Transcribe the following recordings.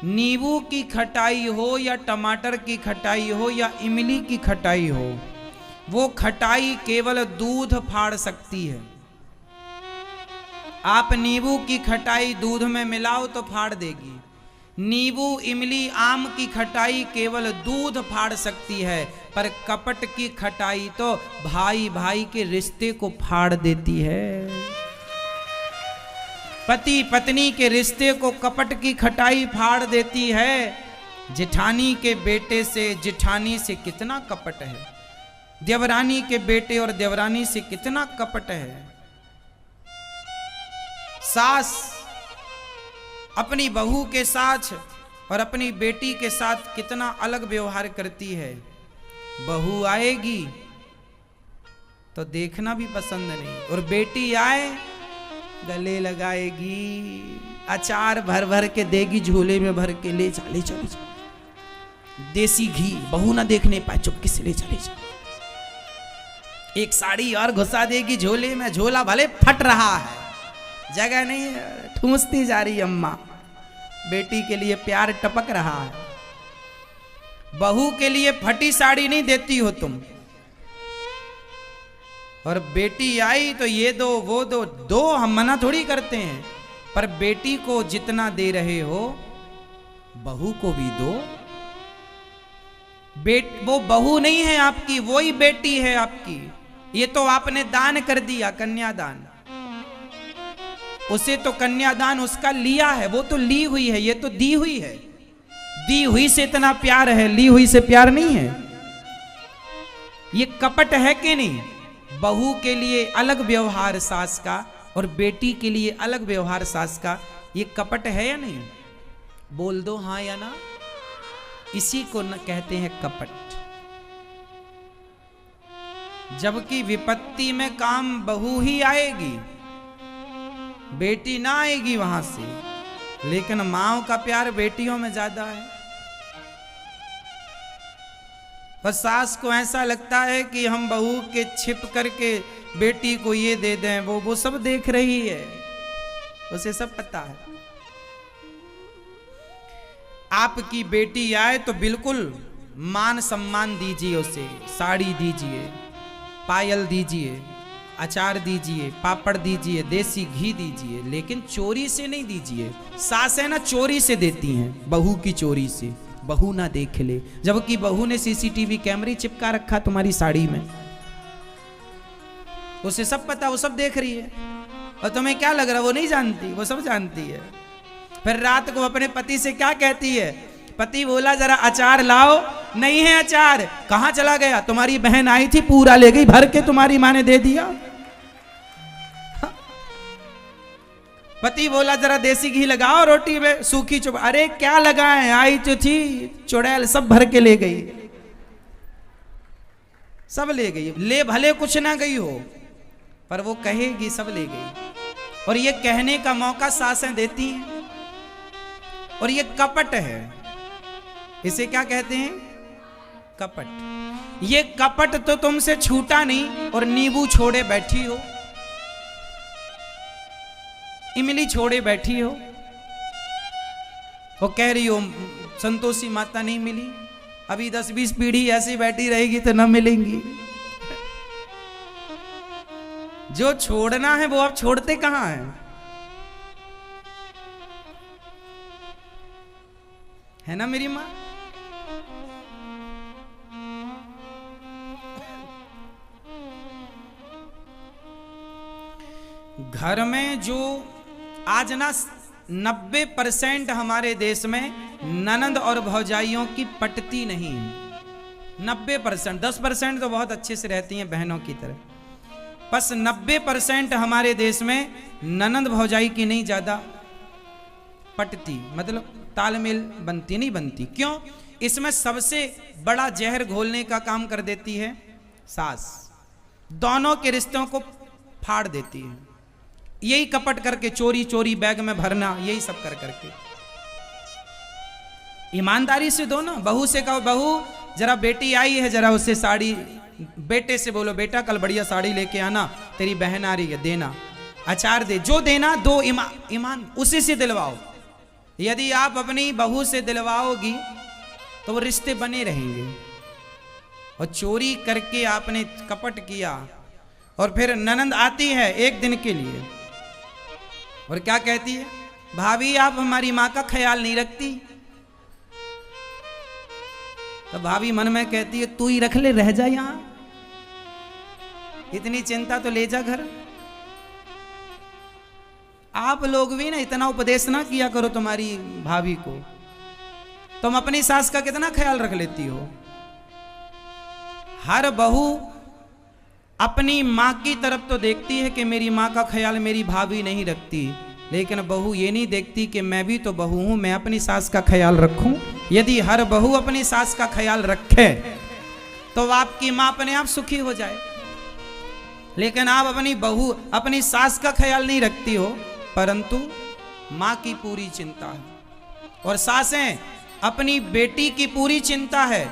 नींबू की खटाई हो या टमाटर की खटाई हो या इमली की खटाई हो, वो खटाई केवल दूध फाड़ सकती है। आप नींबू की खटाई दूध में मिलाओ तो फाड़ देगी। नींबू, इमली, आम की खटाई केवल दूध फाड़ सकती है, पर कपट की खटाई तो भाई भाई के रिश्ते को फाड़ देती है। पति पत्नी के रिश्ते को कपट की खटाई फाड़ देती है। जेठानी के बेटे से जेठानी से कितना कपट है, देवरानी के बेटे और देवरानी से कितना कपट है। सास अपनी बहू के साथ और अपनी बेटी के साथ कितना अलग व्यवहार करती है। बहू आएगी तो देखना भी पसंद नहीं, और बेटी आए गले लगाएगी, अचार भर भर के देगी, झोले में भर के ले चले चले चले। देसी घी बहू ना देखने पाए, चुपके से ले चले चले। एक साड़ी और घुसा देगी झोले में, झोला भले फट रहा है, जगह नहीं है, ठूंसती जा रही अम्मा। बेटी के लिए प्यार टपक रहा है। बहू के लिए फटी साड़ी नहीं देती हो तुम, और बेटी आई तो ये दो वो दो, दो हम मना थोड़ी करते हैं, पर बेटी को जितना दे रहे हो बहू को भी दो। वो बहू नहीं है आपकी, वो ही बेटी है आपकी। ये तो आपने दान कर दिया, कन्यादान। उसे तो कन्यादान उसका लिया है, वो तो ली हुई है, ये तो दी हुई है। दी हुई से इतना प्यार है, ली हुई से प्यार नहीं है। ये कपट है कि नहीं? बहू के लिए अलग व्यवहार सास का, और बेटी के लिए अलग व्यवहार सास का। ये कपट है या नहीं? बोल दो हाँ या ना। इसी को न कहते हैं कपट। जबकि विपत्ति में काम बहू ही आएगी, बेटी ना आएगी वहां से। लेकिन माओ का प्यार बेटियों में ज्यादा है। पर सास को ऐसा लगता है कि हम बहू के छिप करके बेटी को ये दे दें, वो सब देख रही है, उसे सब पता है। आपकी बेटी आए तो बिल्कुल मान सम्मान दीजिए उसे, साड़ी दीजिए, पायल दीजिए, अचार दीजिए, पापड़ दीजिए, देसी घी दीजिए, लेकिन चोरी से नहीं दीजिए। सासें ना चोरी से देती हैं, बहू की चोरी से, बहू ना देख ले। जबकि बहू ने सीसीटीवी कैमरे चिपका रखा तुम्हारी साड़ी में, उसे सब पता, वो सब देख रही है। और तुम्हें क्या लग रहा है वो नहीं जानती? वो सब जानती है। फिर रात को अपने पति से क्या कहती है? पति बोला जरा अचार लाओ, नहीं है अचार, कहां चला गया? तुम्हारी बहन आई थी, पूरा ले गई भर के, तुम्हारी मां ने दे दिया। पति बोला जरा देसी घी लगाओ रोटी में, सूखी चुप, अरे क्या लगाए, आई तो थी चुड़ैल, सब भर के ले गई, सब ले गई। ले भले कुछ ना गई हो, पर वो कहेगी सब ले गई। और ये कहने का मौका सासें देती हैं। और ये कपट है। इसे क्या कहते हैं? कपट। ये कपट तो तुमसे छूटा नहीं, और नींबू छोड़े बैठी हो, इमली छोड़े बैठी हो, वो कह रही हो संतोषी माता नहीं मिली, अभी 10-20 पीढ़ी ऐसी बैठी रहेगी तो न मिलेंगी। जो छोड़ना है वो आप छोड़ते कहां हैं? है ना मेरी मां? घर में जो आज ना 90% हमारे देश में ननंद और भौजाइयों की पटती नहीं है। 90%, 10% तो बहुत अच्छे से रहती हैं बहनों की तरह, बस 90% हमारे देश में ननंद भौजाई की नहीं ज्यादा पटती, मतलब तालमेल बनती नहीं बनती। क्यों? इसमें सबसे बड़ा जहर घोलने का काम कर देती है सास, दोनों के रिश्तों को फाड़ देती है। यही कपट करके, चोरी चोरी बैग में भरना, यही सब कर करके। ईमानदारी से दो ना। बहू से कहो बहू जरा बेटी आई है, जरा उससे साड़ी, बेटे से बोलो बेटा कल बढ़िया साड़ी लेके आना, तेरी बहन आ रही है, देना। अचार दे, जो देना दो, ईमान उसी से दिलवाओ। यदि आप अपनी बहू से दिलवाओगी तो वो रिश्ते बने रहेंगे। और चोरी करके आपने कपट किया और फिर ननंद आती है एक दिन के लिए और क्या कहती है, भाभी आप हमारी माँ का ख्याल नहीं रखती। तो भाभी मन में कहती है तू ही रख ले, रह जा यहां, इतनी चिंता तो ले जा घर। आप लोग भी ना इतना उपदेश ना किया करो तुम्हारी भाभी को। तुम अपनी सास का कितना ख्याल रख लेती हो। हर बहू अपनी माँ की तरफ तो देखती है कि मेरी माँ का ख्याल मेरी भाभी नहीं रखती, लेकिन बहू ये नहीं देखती कि मैं भी तो बहू हूं, मैं अपनी सास का ख्याल रखूं। यदि हर बहू अपनी सास का ख्याल रखे तो आपकी माँ अपने आप सुखी हो जाए। लेकिन आप अपनी बहू अपनी सास का ख्याल नहीं रखती हो, परंतु माँ की पूरी चिंता है। और सासें अपनी बेटी की पूरी चिंता है,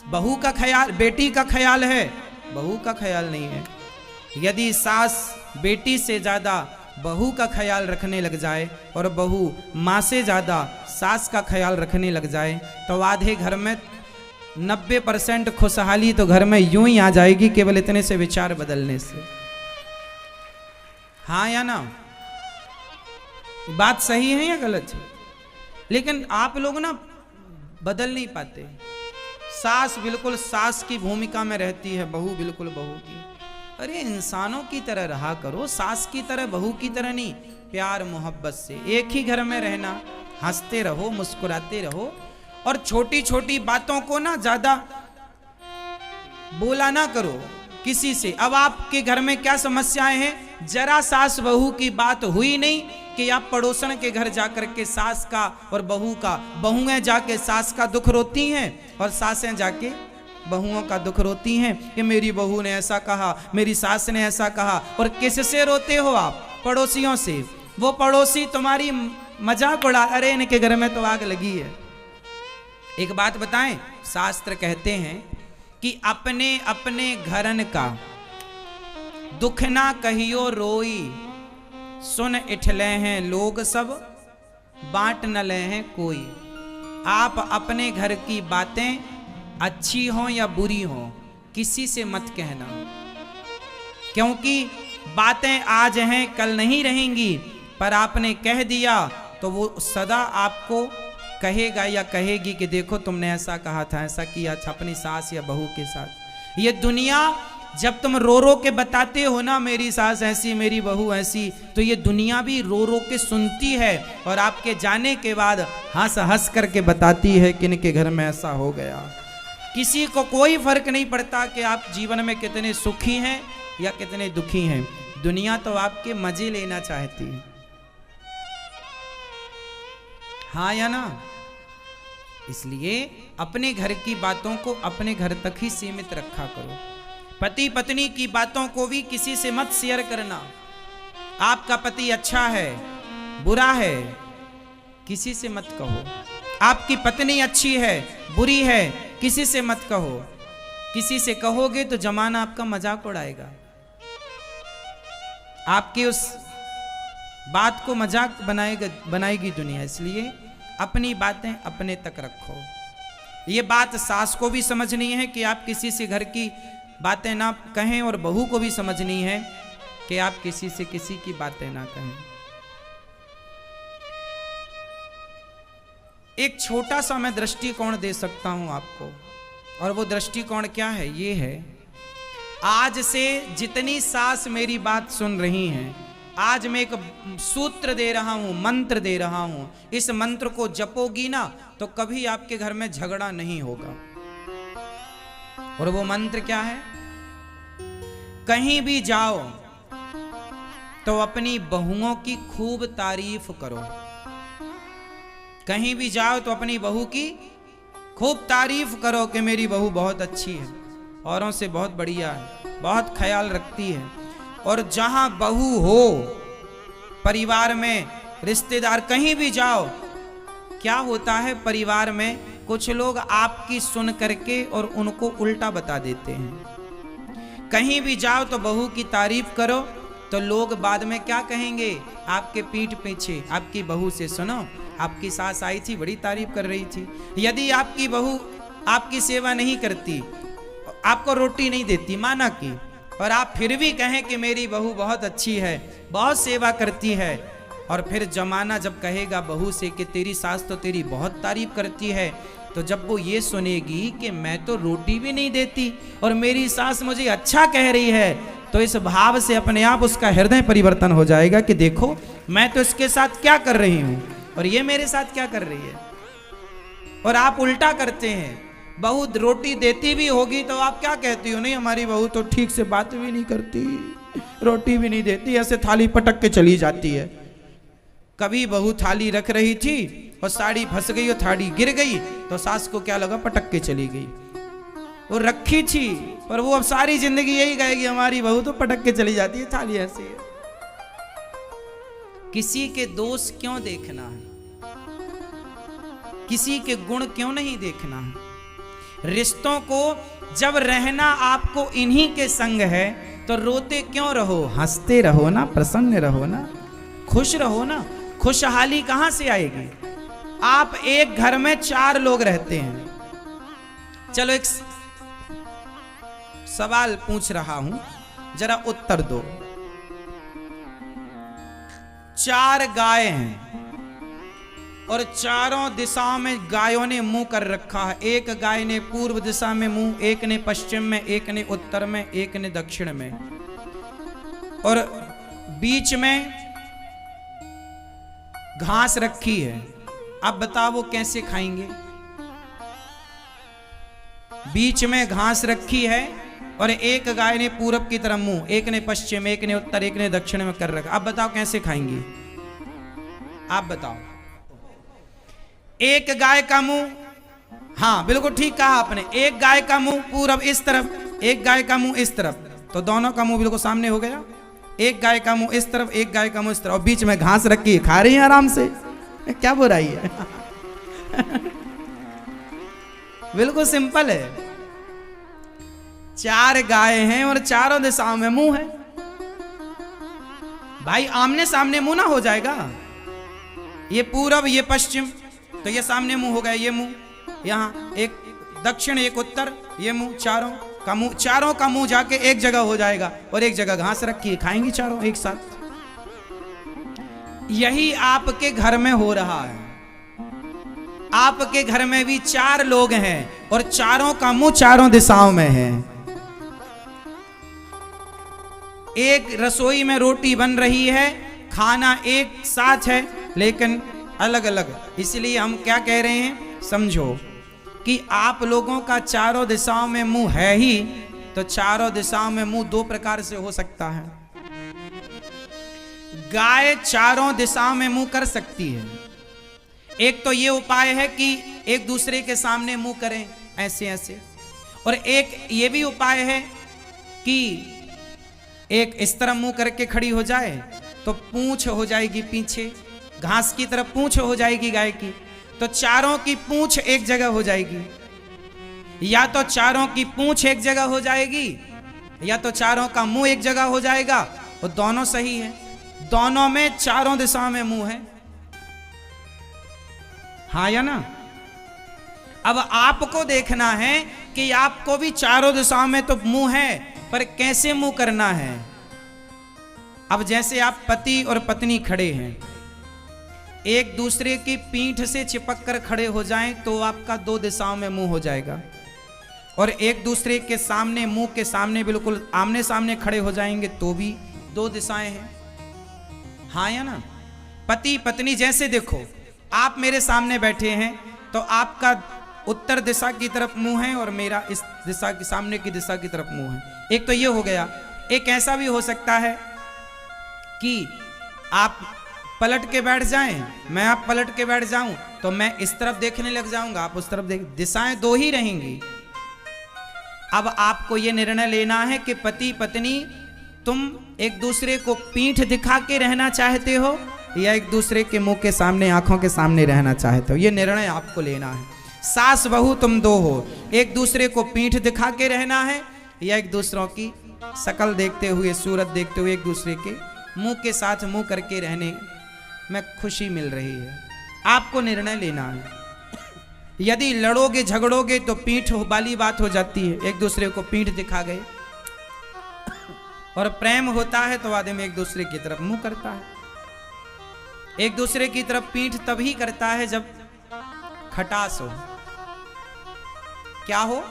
बहू का ख्याल, बेटी का ख्याल है, बहू का ख्याल नहीं है। यदि सास बेटी से ज्यादा बहू का ख्याल रखने लग जाए और बहू माँ से ज्यादा सास का ख्याल रखने लग जाए तो आधे घर में 90% खुशहाली तो घर में यूं ही आ जाएगी, केवल इतने से विचार बदलने से। हाँ या ना? बात सही है या गलत है? लेकिन आप लोग ना बदल नहीं पाते। सास बिल्कुल सास की भूमिका में रहती है, बहू बिल्कुल बहू की। अरे इंसानों की तरह रहा करो, सास की तरह बहू की तरह नहीं। प्यार मोहब्बत से एक ही घर में रहना, हंसते रहो, मुस्कुराते रहो और छोटी छोटी बातों को ना ज्यादा बोला ना करो किसी से। अब आपके घर में क्या समस्याएं हैं, जरा सास बहू की बात हुई नहीं कि आप पड़ोसन के घर जाकर के सास का और बहू का, बहुएं जाके सास का दुख रोती हैं और सासें जाके बहुओं का दुख रोती हैं कि मेरी बहू ने ऐसा कहा, मेरी सास ने ऐसा कहा। और किससे रोते हो आप? पड़ोसियों से। वो पड़ोसी तुम्हारी मजाक उड़ा, अरे इनके घर में तो आग लगी है। एक बात बताएं, शास्त्र कहते हैं कि अपने अपने घरन का दुख ना कहियो रोई, सुन इठले हैं लोग सब, बांट न ले हैं कोई। आप अपने घर की बातें अच्छी हो या बुरी हो किसी से मत कहना, क्योंकि बातें आज हैं कल नहीं रहेंगी। पर आपने कह दिया तो वो सदा आपको कहेगा या कहेगी कि देखो तुमने ऐसा कहा था, ऐसा किया था अपनी सास या बहू के साथ। ये दुनिया जब तुम रो रो के बताते हो ना मेरी सास ऐसी, मेरी बहू ऐसी, तो ये दुनिया भी रो रो के सुनती है और आपके जाने के बाद हंस हंस करके बताती है कि इनके घर में ऐसा हो गया। किसी को कोई फर्क नहीं पड़ता कि आप जीवन में कितने सुखी हैं या कितने दुखी हैं। दुनिया तो आपके मजे लेना चाहती है। हाँ या ना? इसलिए अपने घर की बातों को अपने घर तक ही सीमित रखा करो। पति पत्नी की बातों को भी किसी से मत शेयर करना। आपका पति अच्छा है, बुरा है, किसी से मत कहो। आपकी पत्नी अच्छी है, बुरी है, किसी से मत कहो। किसी से कहोगे तो जमाना आपका मजाक उड़ाएगा, आपकी उस बात को मजाक बनाएगी दुनिया। इसलिए अपनी बातें अपने तक रखो। ये बात सास को भी समझनी है कि आप किसी से घर की बातें ना कहें, और बहू को भी समझनी है कि आप किसी से किसी की बातें ना कहें। एक छोटा सा मैं दृष्टिकोण दे सकता हूं आपको, और वो दृष्टिकोण क्या है? ये है, आज से जितनी सास मेरी बात सुन रही हैं, आज मैं एक सूत्र दे रहा हूं, मंत्र दे रहा हूं। इस मंत्र को जपोगी ना तो कभी आपके घर में झगड़ा नहीं होगा। और वो मंत्र क्या है? कहीं भी जाओ तो अपनी बहुओं की खूब तारीफ करो। कहीं भी जाओ तो अपनी बहू की खूब तारीफ करो कि मेरी बहू बहुत अच्छी है, औरों से बहुत बढ़िया है, बहुत ख्याल रखती है। और जहां बहू हो, परिवार में, रिश्तेदार, कहीं भी जाओ, क्या होता है परिवार में, कुछ लोग आपकी सुन करके और उनको उल्टा बता देते हैं। कहीं भी जाओ तो बहू की तारीफ करो तो लोग बाद में क्या कहेंगे? आपके पीठ पीछे आपकी बहू से सुनो, आपकी सास आई थी, बड़ी तारीफ कर रही थी। यदि आपकी बहू आपकी सेवा नहीं करती, आपको रोटी नहीं देती माना की, और आप फिर भी कहें कि मेरी बहू बहुत अच्छी है, बहुत सेवा करती है, और फिर जमाना जब कहेगा बहू से कि तेरी सास तो तेरी बहुत तारीफ करती है, तो जब वो ये सुनेगी कि मैं तो रोटी भी नहीं देती और मेरी सास मुझे अच्छा कह रही है, तो इस भाव से अपने आप उसका हृदय परिवर्तन हो जाएगा कि देखो मैं तो इसके साथ क्या कर रही हूं और ये मेरे साथ क्या कर रही है। और आप उल्टा करते हैं, बहू रोटी देती भी होगी तो आप क्या कहती हो, नहीं हमारी बहू तो ठीक से बात भी नहीं करती, रोटी भी नहीं देती, ऐसे थाली पटक के चली जाती है। कभी बहू थाली रख रही थी और साड़ी फंस गई और थाली गिर गई, तो सास को क्या लगा, पटक के चली गई। वो रखी थी पर वो अब सारी जिंदगी यही कहेगी हमारी बहू तो पटक के चली जाती है, थाली ऐसी है। किसी के दोष क्यों देखना है, किसी के गुण क्यों नहीं देखना है। रिश्तों को जब रहना आपको इन्हीं के संग है तो रोते क्यों रहो, हंसते रहो ना, प्रसन्न रहो ना, खुश रहो ना। खुशहाली कहां से आएगी। आप एक घर में 4 लोग रहते हैं, चलो एक सवाल पूछ रहा हूं, जरा उत्तर दो। 4 गाय हैं और चारों दिशाओं में गायों ने मुंह कर रखा है। एक गाय ने पूर्व दिशा में मुंह, एक ने पश्चिम में, एक ने उत्तर में, एक ने दक्षिण में, और बीच में घास रखी है। अब बताओ वो कैसे खाएंगे। बीच में घास रखी है और एक गाय ने पूरब की तरफ मुंह, एक ने पश्चिम, एक ने उत्तर, एक ने दक्षिण में कर रखा। अब बताओ कैसे खाएंगी, आप बताओ। एक गाय का मुंह, हाँ बिल्कुल ठीक कहा आपने, एक गाय का मुंह पूरब इस तरफ, एक गाय का मुंह इस तरफ, तो दोनों का मुंह बिल्कुल सामने हो गया। एक गाय का मुंह इस तरफ, एक गाय का मुंह इस तरफ, और बीच में घास रखी, खा रही है आराम से, क्या बुराई है। बिल्कुल सिंपल है। 4 गाय हैं और चारों दिशाओं में मुंह है। भाई आमने सामने मुंह ना हो जाएगा, ये पूरब ये पश्चिम, तो ये सामने मुंह हो गया, ये मुंह यहां, एक दक्षिण एक उत्तर, ये मुंह, चारों का मुंह जाके एक जगह हो जाएगा और एक जगह घास रखी है, खाएंगी चारों एक साथ। यही आपके घर में हो रहा है। आपके घर में भी 4 लोग हैं और चारों का मुंह चारों दिशाओं में है। एक रसोई में रोटी बन रही है, खाना एक साथ है लेकिन अलग अलग। इसलिए हम क्या कह रहे हैं, समझो कि आप लोगों का चारों दिशाओं में मुंह है ही, तो चारों दिशाओं में मुंह 2 प्रकार से हो सकता है। गाय चारों दिशाओं में मुंह कर सकती है। एक तो ये उपाय है कि एक दूसरे के सामने मुंह करें ऐसे ऐसे, और एक ये भी उपाय है कि एक इस तरह मुंह करके खड़ी हो जाए तो पूंछ हो जाएगी पीछे, घास की तरफ पूंछ हो जाएगी गाय की, तो चारों की पूंछ एक जगह हो जाएगी। या तो चारों की पूंछ एक जगह हो जाएगी या तो चारों का मुंह एक जगह हो जाएगा, और दोनों सही है। दोनों में चारों दिशाओं में मुंह है, हाँ या ना। अब आपको देखना है कि आपको भी चारों दिशाओं में तो मुंह है, पर कैसे मुंह करना है। अब जैसे आप पति और पत्नी खड़े हैं, एक दूसरे की पीठ से चिपक कर खड़े हो जाएं तो आपका 2 दिशाओं में मुंह हो जाएगा, और एक दूसरे के सामने मुंह के सामने बिल्कुल आमने सामने खड़े हो जाएंगे तो भी 2 दिशाएं हैं, हाँ या ना। पति पत्नी जैसे देखो, आप मेरे सामने बैठे हैं तो आपका उत्तर दिशा की तरफ मुंह है और मेरा इस दिशा की सामने की दिशा की तरफ मुंह है। एक तो ये हो गया। एक ऐसा भी हो सकता है कि आप पलट के बैठ जाएं, मैं आप पलट के बैठ जाऊं, तो मैं इस तरफ देखने लग जाऊंगा, आप उस तरफ देख, दिशाएं 2 ही रहेंगी। अब आपको यह निर्णय लेना है कि पति पत्नी तुम एक दूसरे को पीठ दिखा के रहना चाहते हो या एक दूसरे के मुंह के सामने, आंखों के सामने रहना चाहते हो। यह निर्णय आपको लेना है। सास बहू तुम 2 हो, एक दूसरे को पीठ दिखा के रहना है या एक दूसरों की शकल देखते हुए, सूरत देखते हुए एक दूसरे के मुंह के साथ मुंह करके रहने में खुशी मिल रही है। आपको निर्णय लेना है। यदि लड़ोगे झगड़ोगे तो पीठ वाली बात हो जाती है, एक दूसरे को पीठ दिखा गए। और प्रेम होता है तो आदमी एक दूसरे की तरफ मुंह करता है। एक दूसरे की तरफ पीठ तभी करता है जब खटास हो। क्या हो?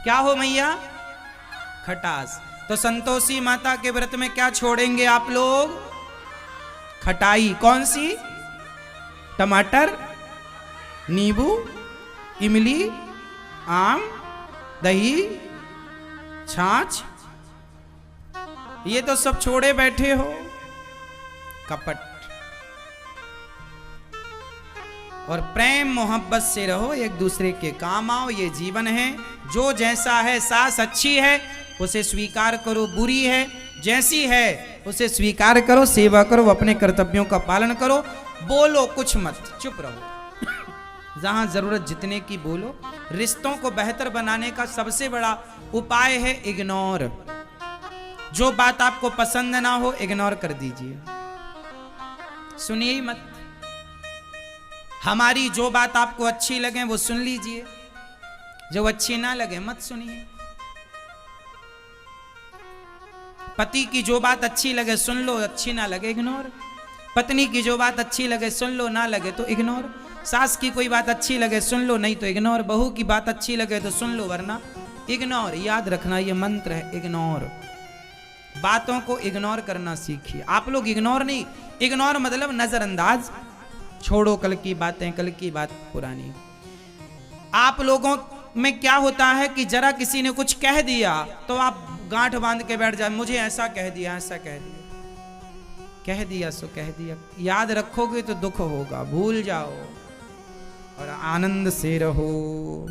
क्या हो मैया? खटास। तो संतोषी माता के व्रत में क्या छोड़ेंगे आप लोग? खटाई। कौन सी? टमाटर, नींबू, इमली, आम, दही, छाछ, ये तो सब छोड़े बैठे हो। कपट। और प्रेम मोहब्बत से रहो, एक दूसरे के काम आओ, ये जीवन है। जो जैसा है, सास अच्छी है उसे स्वीकार करो, बुरी है जैसी है उसे स्वीकार करो, सेवा करो, अपने कर्तव्यों का पालन करो। बोलो कुछ मत, चुप रहो। जहां जरूरत जितने की बोलो। रिश्तों को बेहतर बनाने का सबसे बड़ा उपाय है इग्नोर। जो बात आपको पसंद ना हो इग्नोर कर दीजिए, सुनिए ही मत। हमारी जो बात आपको अच्छी लगे वो सुन लीजिए, जो अच्छी ना लगे मत सुनिए। पति की जो बात अच्छी लगे सुन लो, अच्छी ना लगे इग्नोर। पत्नी की जो बात अच्छी लगे सुन लो, ना लगे तो इग्नोर। सास की कोई बात अच्छी लगे सुन लो, नहीं तो इग्नोर। बहू की बात अच्छी लगे तो सुन लो, वरना इग्नोर। याद रखना ये मंत्र है, इग्नोर। बातों को इग्नोर करना सीखिए। आप लोग इग्नोर नहीं, इग्नोर मतलब नजरअंदाज। छोड़ो कल की बातें, कल की बात पुरानी। आप लोगों में क्या होता है कि जरा किसी ने कुछ कह दिया तो आप गांठ बांध के बैठ जाए, मुझे ऐसा कह दिया, ऐसा कह दिया। कह दिया सो कह दिया। याद रखोगे तो दुख होगा, भूल जाओ और आनंद से रहो।